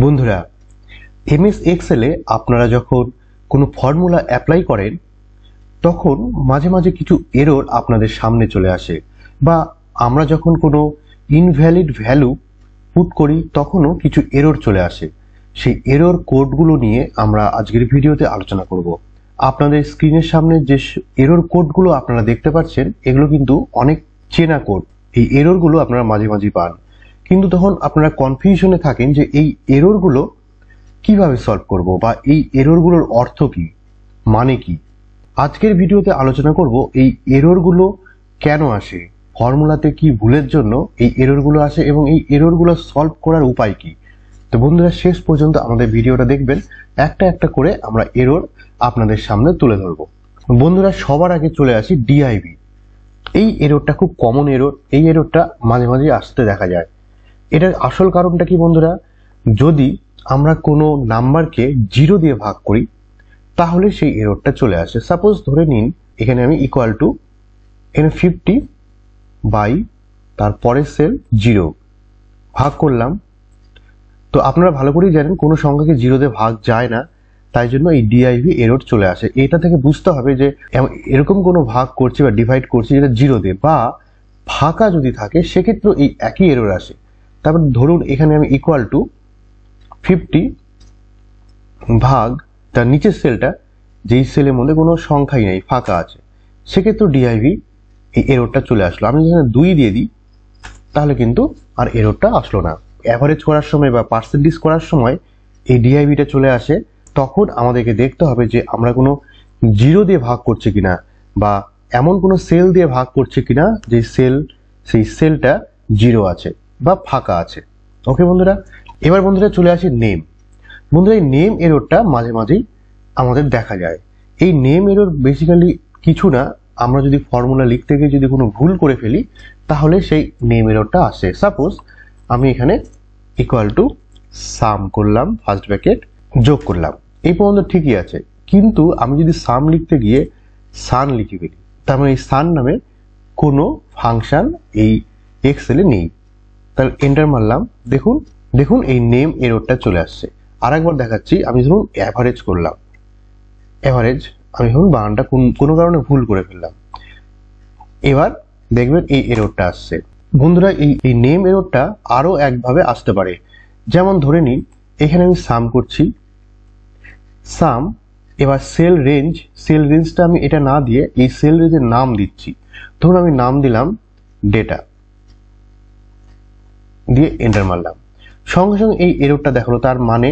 বন্ধুরা, এমএস এক্সেলে আপনারা যখন কোনো ফর্মুলা অ্যাপ্লাই করেন তখন মাঝে মাঝে কিছু এরর আপনাদের সামনে চলে আসে, বা আমরা যখন কোনো ইনভ্যালিড ভ্যালু পুট করি তখনও কিছু এরর চলে আসে। সেই এরর কোডগুলো নিয়ে আমরা আজকের ভিডিওতে আলোচনা করব। আপনাদের স্ক্রিনের সামনে যে এরর কোডগুলো আপনারা দেখতে পাচ্ছেন এগুলো কিন্তু অনেক চেনা কোড। এই এররগুলো আপনারা মাঝে মাঝে পান, কিন্তু তখন আপনারা কনফিউশনে থাকেন যে এই এররগুলো কিভাবে সলভ করব বা এই এররগুলোর অর্থ কি, মানে কি। আজকের ভিডিওতে আলোচনা করব এই এররগুলো কেন আসে, ফর্মুলাতে কি ভুলের জন্য এই এররগুলো আসে এবং এই এররগুলো সলভ করার উপায় কি। তো বন্ধুরা, শেষ পর্যন্ত আমাদের ভিডিওটা দেখবেন, একটা একটা করে আমরা এরর আপনাদের সামনে তুলে ধরব। বন্ধুরা, সবার আগে চলে আসি ডিআইভি। এই এররটা খুব কমন এরর, এই এররটা মাঝে মাঝে আসতে দেখা যায়। এটার আসল কারণটা কি বন্ধুরা, যদি আমরা কোনো নাম্বারকে 0 দিয়ে ভাগ করি তাহলে সেই এররটা চলে আসে। সাপোজ ধরে নিন এখানে আমি ইকুয়াল টু এখানে 50 বাই তারপরের সেল 0 ভাগ করলাম। তো আপনারা ভালো করেই জানেন কোনো সংখ্যাকে 0 দিয়ে ভাগ যায় না, তাই জন্য এই ডিআইভি এরর চলে আসে। এটা থেকে বুঝতে হবে যে এরকম কোনো ভাগ করছি বা ডিভাইড করছি যেটা 0 দিয়ে বা ফাঁকা যদি থাকে সেক্ষেত্রে এই একই এরর আসে। তারপর ধরুন এখানে আমি ইকুয়াল টু 50 ভাগ তার নিচের সেলটা, যেই সেলের মধ্যে কোনো সংখ্যাই নেই, ফাঁকা আছে, সেক্ষেত্রে ডিআইভি এই এররটা চলে আসলো। আমি যেখানে 2 দিয়ে দিই তাহলে কিন্তু আর এররটা আসলো না। অ্যাভারেজ করার সময় বা পার্সেন্টেজ করার সময় এই ডিআইভিটা চলে আসে। তখন আমাদেরকে দেখতে হবে যে আমরা কোনো 0 দিয়ে ভাগ করছি কিনা বা এমন কোনো সেল দিয়ে ভাগ করছে কিনা যে সেই সেলটা 0 আছে বা ফাঁকা আছে। ওকে বন্ধুরা, এবার বন্ধুরা চলে আসি নেম। বন্ধুরা, এই নেম এররটা মাঝে মাঝেই আমাদের দেখা যায়। এই নেম এরর বেসিক্যালি কিছু না, আমরা যদি ফর্মুলা লিখতে গিয়ে যদি কোনো ভুল করে ফেলি তাহলে সেই নেম এররটা আসে। সাপোজ আমি এখানে ইকুয়াল টু সাম করলাম, ফার্স্ট ব্র্যাকেট যোগ করলাম, এই পর্যন্ত ঠিকই আছে, কিন্তু আমি যদি সাম লিখতে গিয়ে সান লিখে ফেলি, তার মানে এই সান নামে কোনো ফাংশন এই এক্সেলে নেই। তাহলে এন্টার মারলাম, দেখুন দেখুন এই নেম এররটা চলে আসছে। আরেকবার দেখাচ্ছি, আমি ধরুন অ্যাভারেজ করলাম, অ্যাভারেজ আমি ধরুন বানানটা কোনো কারণে ভুল করে ফেললাম, এবার দেখবেন এই এররটা আসছে। বন্ধুরা, এই নেম এররটা আরো একভাবে আসতে পারে। যেমন ধরে নিন এখানে আমি সাম করছি, সাম, এবার সেল রেঞ্জটা আমি এটা না দিয়ে এই সেল রেঞ্জের নাম দিচ্ছি। ধরুন আমি নাম দিলাম ডেটা, দিয়ে এন্টার মারলাম, সঙ্গে সঙ্গে এই এররটা দেখালো। তার মানে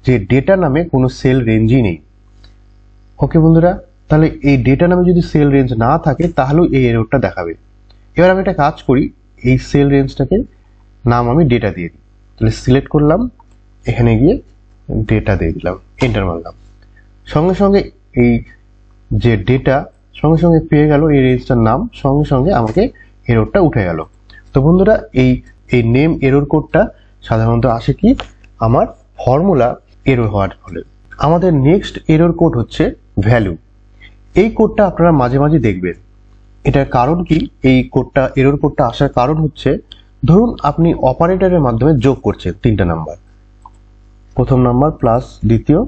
যে ডেটা নামে কোনো সেল রেঞ্জই নেই। ওকে বন্ধুরা, তাহলে এই ডেটা নামে যদি সেল রেঞ্জ না থাকে তাহলেও এই এররটা দেখাবে। এবার আমি একটা কাজ করি, এই সেল রেঞ্জটাকে নাম আমি ডেটা দিয়ে দিই। তাহলে সিলেক্ট করলাম, এখানে গিয়ে ডেটা দিয়ে দিলাম, এন্টার মারলাম, সঙ্গে সঙ্গে এই যে ডেটা সঙ্গে সঙ্গে পেয়ে গেল এই রেঞ্জটার নাম, সঙ্গে সঙ্গে আমাকে এররটা উঠে গেল। তো বন্ধুরা, এই নেম এরর কোডটা সাধারণত আসে কি আমার ফর্মুলা এরর হওয়ার ফলে। আমাদের নেক্সট এরর কোড হচ্ছে ভ্যালু। এই কোডটা আপনারা মাঝে মাঝে দেখবেন। এটার কারণ কি, এই কোডটা এরর কোডটা আসার কারণ হচ্ছে, ধরুন আপনি অপারেটরের মাধ্যমে যোগ করছেন 3টা নাম্বার, প্রথম নাম্বার প্লাস দ্বিতীয়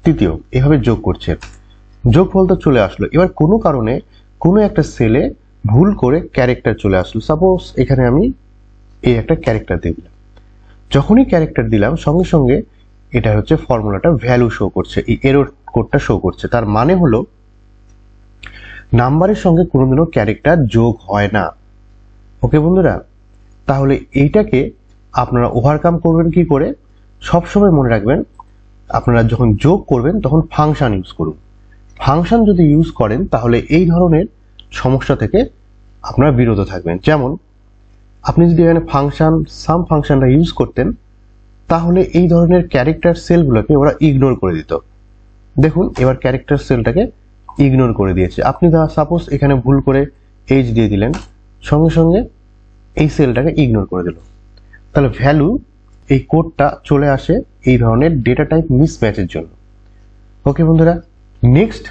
তৃতীয়, এভাবে যোগ করছেন, যোগফল তো চলে আসলো। এবার কোনো কারণে কোনো একটা সেলে ভুল করে ক্যারেক্টার চলে আসলো। সাপোজ এখানে আমি এই একটা ক্যারেক্টার দিয়ে দিলাম, যখনই ক্যারেক্টার দিলাম সঙ্গে সঙ্গে এটা হচ্ছে ফর্মুলাটা ভ্যালু শো করছে, এই এরর কোডটা শো করছে। তার মানে হলো নাম্বারের সঙ্গে কোনোদিনও ক্যারেক্টার যোগ হয় না। ওকে বন্ধুরা, তাহলে এইটাকে আপনারা ওভারকাম করবেন কি করে, সবসময় মনে রাখবেন আপনারা যখন যোগ করবেন তখন ফাংশন ইউজ করুন। ফাংশন যদি ইউজ করেন তাহলে এই ধরনের সমস্যা থেকে আপনারা বিরত থাকবেন। যেমন আপনি যদি এখানে সাম ফাংশনটা ইউজ করতেন তাহলে এই ধরনের ক্যারেক্টার সেলগুলোকে ওরা ইগনোর করে দিত। দেখুন এবার ক্যারেক্টার সেলটাকে ইগনোর করে দিয়েছে। আপনি সাপোজ এখানে ভুল করে এইচ দিয়ে দিলেন, সঙ্গে সঙ্গে এই সেলটাকে ইগনোর করে দিল। তাহলে ভ্যালু এই কোডটা চলে আসে এই ধরনের ডেটা টাইপ মিসম্যাচের জন্য। ওকে বন্ধুরা, নেক্সট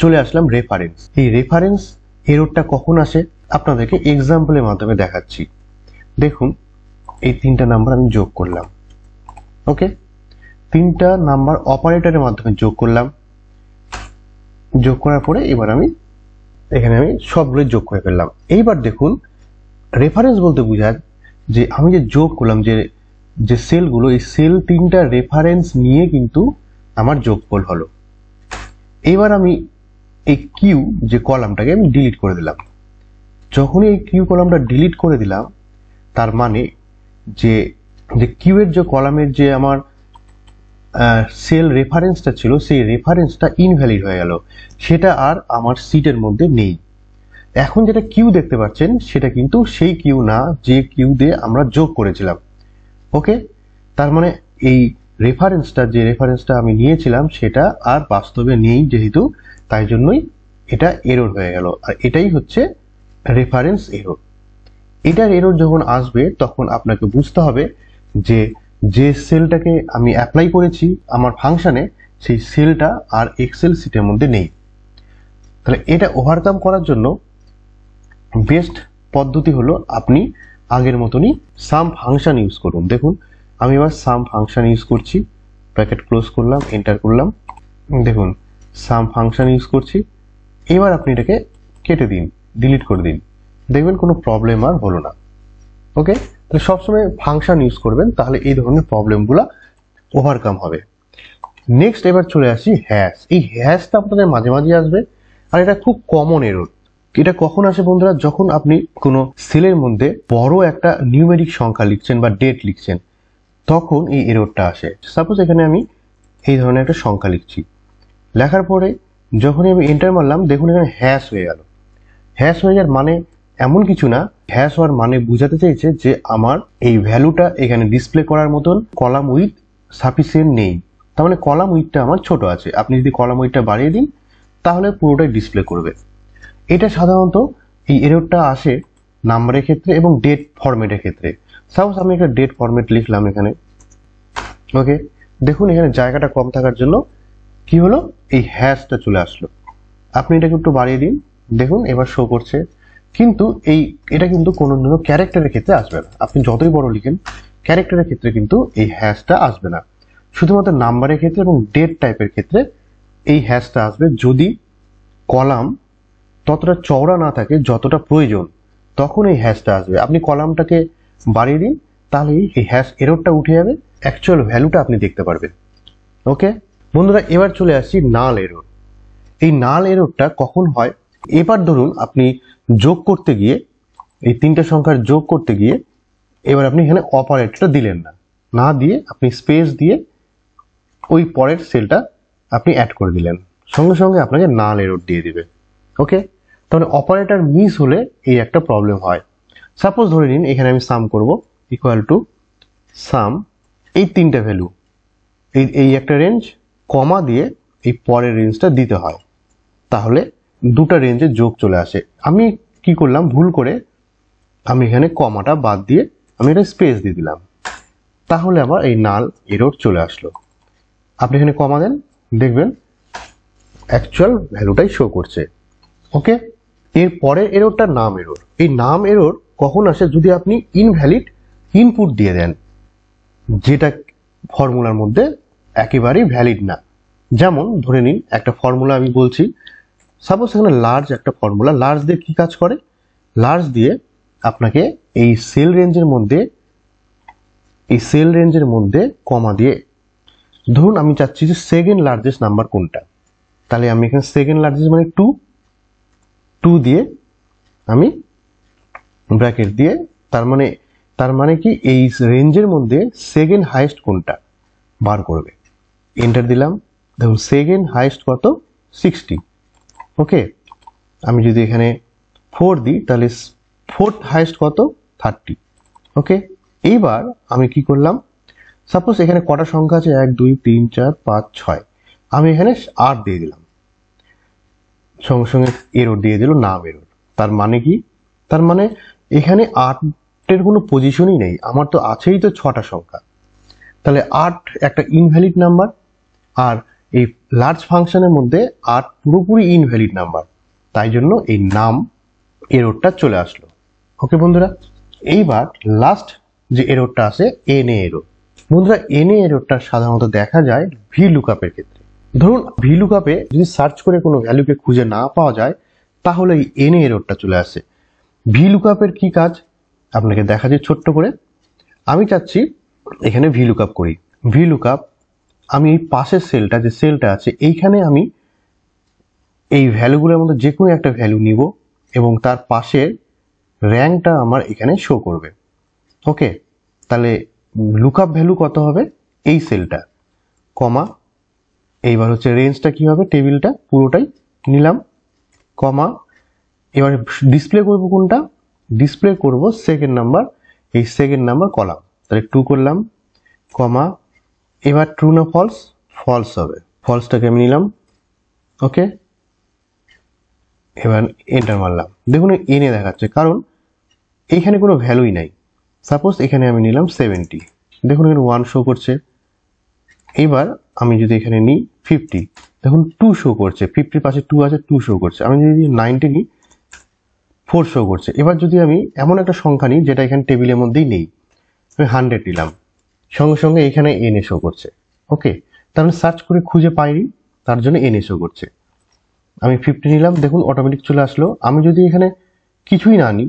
চলে আসলাম রেফারেন্স। এই রেফারেন্স এররটা কখন আসে আপনাদেরকে এক্সাম্পলের মাধ্যমে দেখাচ্ছি। দেখুন এই 3টা নাম্বার আমি যোগ করলাম, ওকে, তিনটা নাম্বার অপারেটরের মাধ্যমে যোগ করলাম। যোগ করার পরে এবার আমি এখানে সবগুলো যোগ করে ফেললাম। এইবার দেখুন, রেফারেন্স বলতে বোঝায় যে আমি যে যোগ করলাম যে সেলগুলো, এই সেল তিনটা রেফারেন্স নিয়ে কিন্তু আমার যোগফল হলো। এবার আমি এই কিউ যে কলামটাকে আমি ডিলিট করে দিলাম। যখনই এই কিউ কলামটা ডিলিট করে দিলাম, তার মানে যে কিউ এর যে কলামের যে আমার সেল রেফারেন্সটা ছিল, সেই রেফারেন্সটা ইনভ্যালিড হয়ে গেল, সেটা আর আমার সিটের মধ্যে নেই। এখন যেটা কিউ দেখতে পাচ্ছেন সেটা কিন্তু সেই কিউ না যে কিউ দিয়ে আমরা যোগ করেছিলাম। ওকে, তার মানে এই যে রেফারেন্সটা আমি নিয়েছিলাম সেটা আর বাস্তবে নেই যেহেতু, তাই জন্যই এটা এরর হয়ে গেল। আর এটাই হচ্ছে রেফারেন্স এরর। এটার এরর যখন আসবে তখন আপনাকে বুঝতে হবে যে সেলটাকে আমি অ্যাপ্লাই করেছি আমার ফাংশনে, সেই সেলটা আর এক্সেল সিটের মধ্যে নেই। তাহলে এটা ওভারকাম করার জন্য বেস্ট পদ্ধতি হলো আপনি আগের মতনই সাম ফাংশন ইউজ করুন। দেখুন, আমি এবার সাম ফাংশন ইউজ করছি, ব্র্যাকেট ক্লোজ করলাম, এন্টার করলাম। দেখুন, সাম ফাংশন ইউজ করছি। এবার আপনি এটাকে কেটে দিন, ডিলিট করে দিন, দেখবেন কোনো প্রবলেম আর হলো না। ওকে, তাহলে সবসময় ফাংশন ইউজ করবেন, তাহলে এই ধরনের প্রবলেমগুলো ওভারকাম হবে। নেক্সট এবার চলে আসি হ্যাশ। এই হ্যাশটা আপনাদের মাঝে মাঝে আসবে, আর এটা খুব কমন এরর। এটা কখন আসে বন্ধুরা? যখন আপনি কোনো সেলের মধ্যে বড় একটা নিউমেরিক সংখ্যা লিখছেন বা ডেট লিখছেন, তখন এই এররটা আসে। সাপোজ এখানে আমি এই ধরনের একটা সংখ্যা লিখছি, লেখার পরে যখনই আমি এন্টার মারলাম, দেখুন এখানে হ্যাশ হয়ে গেল। হ্যাশ হয়ে যাওয়ার মানে এমন কিছু না, হ্যাশ হওয়ার মানে বোঝাতে চাইছে যে আমার এই ভ্যালুটা এখানে ডিসপ্লে করার মতন কলাম উইথ সাফিসিয়েন্ট নেই। তার মানে কলাম উইথটা আমার ছোট আছে। আপনি যদি কলাম উইথটা বাড়িয়ে দিন তাহলে পুরোটাই ডিসপ্লে করবে। এটা সাধারণত এই এররটা আসে নাম্বারের ক্ষেত্রে এবং ডেট ফরম্যাটের ক্ষেত্রে। সাপোজ আমি একটা ডেট ফরম্যাট লিখলাম এখানে। ওকে, দেখুন এখানে জায়গাটা কম থাকার জন্য কি হলো, এই হ্যাশটা চলে আসলো। আপনি এটাকে একটু বাড়িয়ে দিন, দেখুন এবার শো করছে। কিন্তু এটা কিন্তু কোনো ক্যারেক্টারের ক্ষেত্রে আসবে না। আপনি যতই বড় লিখেন, ক্যারেক্টারের ক্ষেত্রে কিন্তু এই হ্যাশটা আসবে না। শুধুমাত্র নাম্বারের ক্ষেত্রে এবং ডেট টাইপের ক্ষেত্রে এই হ্যাশটা আসবে, যদি কলাম ততটা চওড়া না থাকে যতটা প্রয়োজন, তখন এই হ্যাশটা আসবে। আপনি কলামটাকে বাড়িয়ে দিন, তাহলে এই হ্যাশ এররটা উঠে যাবে, অ্যাকচুয়াল ভ্যালুটা আপনি দেখতে পারবেন। ওকে বন্ধুরা, এবার চলে আসছি নাল এরর। এই নাল এররটা কখন হয়? এবার ধরুন আপনি যোগ করতে গিয়ে, এই তিনটা সংখ্যার যোগ করতে গিয়ে, এবার আপনি এখানে অপারেটরটা দিলেন না দিয়ে আপনি স্পেস দিয়ে ওই পরের সেলটা আপনি অ্যাড করে দিলেন, সঙ্গে সঙ্গে আপনাকে নাল এরর দিয়ে দিবে। ওকে, তাহলে অপারেটর মিস হলে এই একটা প্রবলেম হয়। সাপোজ ধরে নিন এখানে আমি সাম করব, ইকুয়াল টু সাম, এই তিনটা ভ্যালু, এই একটা রেঞ্জ, কমা দিয়ে এই পরের রেঞ্জটা দিতে হয়, তাহলে দুটা রেঞ্জের যোগ চলে আসে। আমি কি করলাম, ভুল করে আমি এখানে কমাটা বাদ দিয়ে আমি এটা স্পেস দিয়ে দিলাম, তাহলে আমার এই নাল এরর চলে আসলো। আপনি এখানে কমা দেন, দেখবেন অ্যাকচুয়াল ভ্যালুটাই শো করছে। ওকে, এর পরের এররটা নাম এরর। এই নাম এরর কখন আসে? যদি আপনি ইনভ্যালিড ইনপুট দিয়ে দেন, যেটা ফর্মুলার মধ্যে একেবারেই ভ্যালিড না। যেমন ধরে নিন একটা ফর্মুলা আমি বলছি, সাপোজ এখানে লার্জ একটা ফর্মুলা, লার্জ দিয়ে কি কাজ করে? লার্জ দিয়ে আপনাকে এই সেল রেঞ্জের মধ্যে কমা দিয়ে, ধরুন আমি চাচ্ছি যে সেকেন্ড লার্জেস্ট নাম্বার কোনটা, তাহলে আমি এখানে সেকেন্ড লার্জেস্ট মানে 2 দিয়ে আমি ব্র্যাকেট দিয়ে, তার মানে কি এই রেঞ্জের মধ্যে সেকেন্ড হাইয়েস্ট কোনটা বার করবে। এন্টার দিলাম, দেখুন সেকেন্ড হাইয়েস্ট কত? 60। ওকে, আমি যদি এখানে 4 দিই তাহলে ফোর্থ হাইয়েস্ট কত? 30। ওকে, এইবার আমি কি করলাম, সাপোজ এখানে কটা সংখ্যা আছে? 1 2 3 4 5 6, আমি এখানে 8 দিয়ে দিলাম, সঙ্গে সঙ্গে এরর দিয়ে দিল নাম এরর। তার মানে কি? তার মানে এখানে 8-এর কোনো পজিশনই নেই, আমার তো আছেই তো 6টা সংখ্যা, তাহলে 8 একটা ইনভ্যালিড নাম্বার, আর এই লার্জ ফাংশনের মধ্যে 8 পুরোপুরি ইনভ্যালিড নাম্বার, তাই জন্য এই নাম এররটা চলে আসলো। ওকে বন্ধুরা, এইবার লাস্ট যে এররটা আসে এনএ এরর। বন্ধুরা এনএ এররটা সাধারণত দেখা যায় ভি লুকআপের ক্ষেত্রে। ধরুন ভি লুকআপে যদি সার্চ করে কোনো ভ্যালুকে খুঁজে না পাওয়া যায় তাহলে এই এনএ এররটা চলে আসে। ভি লুকআপের কি কাজ আপনাকে দেখা যায় ছোট্ট করে। আমি চাচ্ছি এখানে ভি লুকআপ করি। ভি লুকআপ আমি এই পাশের সেলটা যে সেলটা আছে এইখানে আমি এই ভ্যালুগুলোর মধ্যে যে কোনো একটা ভ্যালু নিব এবং তার পাশের র্যাঙ্কটা আমার এখানে শো করবে। ওকে, তাহলে লুকআপ ভ্যালু কত হবে এই সেলটা, কমা, এইবার হচ্ছে রেঞ্জটা কি হবে টেবিলটা পুরোটাই নিলাম, কমা, এবার ডিসপ্লে করব কোনটা, ডিসপ্লে করব সেকেন্ড নাম্বার, এই সেকেন্ড নাম্বার কলাম, তাহলে 2 করলাম, কমা, এবার ট্রু না ফলস, ফলস হবে, ফলসটাকে আমি নিলাম। ওকে, এবার এন্টার মারলাম। দেখুন এনে দেখাচ্ছে কারণ এইখানে কোনো ভ্যালুই নাই। সাপোজ এখানে আমি নিলাম 70, দেখুন এখানে 1 শো করছে। এবার আমি যদি এখানে নিই 50, দেখুন 2 শো করছে, 50 পাশে 2 আছে, 2 শো করছে। আমি যদি 90 নিই 4 শো করছে। এবার যদি আমি এমন একটা সংখ্যা নিই যেটা এখানে টেবিলের মধ্যেই নেই, আমি 100 নিলাম, সঙ্গে সঙ্গে এখানে এনএ শো করছে। ওকে, তার মানে সার্চ করে খুঁজে পাইনি তার জন্য এনএ শো করছে। আমি 50 নিলাম, দেখুন অটোমেটিক চলে আসলো। আমি যদি এখানে কিছুই না নিই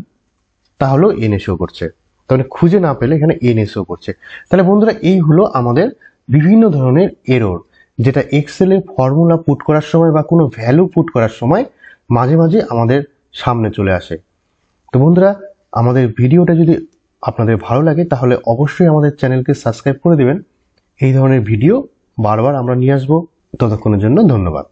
তাহলেও এনএ শো করছে, তাহলে খুঁজে না পেলে এখানে এনএ শো করছে। তাহলে বন্ধুরা এই হলো আমাদের বিভিন্ন ধরনের এরর যেটা এক্সেলে ফর্মুলা পুট করার সময় বা কোনো ভ্যালু পুট করার সময় মাঝে মাঝে আমাদের সামনে চলে আসে। তো বন্ধুরা আমাদের ভিডিওটা যদি আপনাদের ভালো লাগে তাহলে অবশ্যই আমাদের চ্যানেলকে সাবস্ক্রাইব করে দেবেন। এই ধরনের ভিডিও বারবার আমরা নিয়ে আসবো। ততক্ষণের জন্য ধন্যবাদ।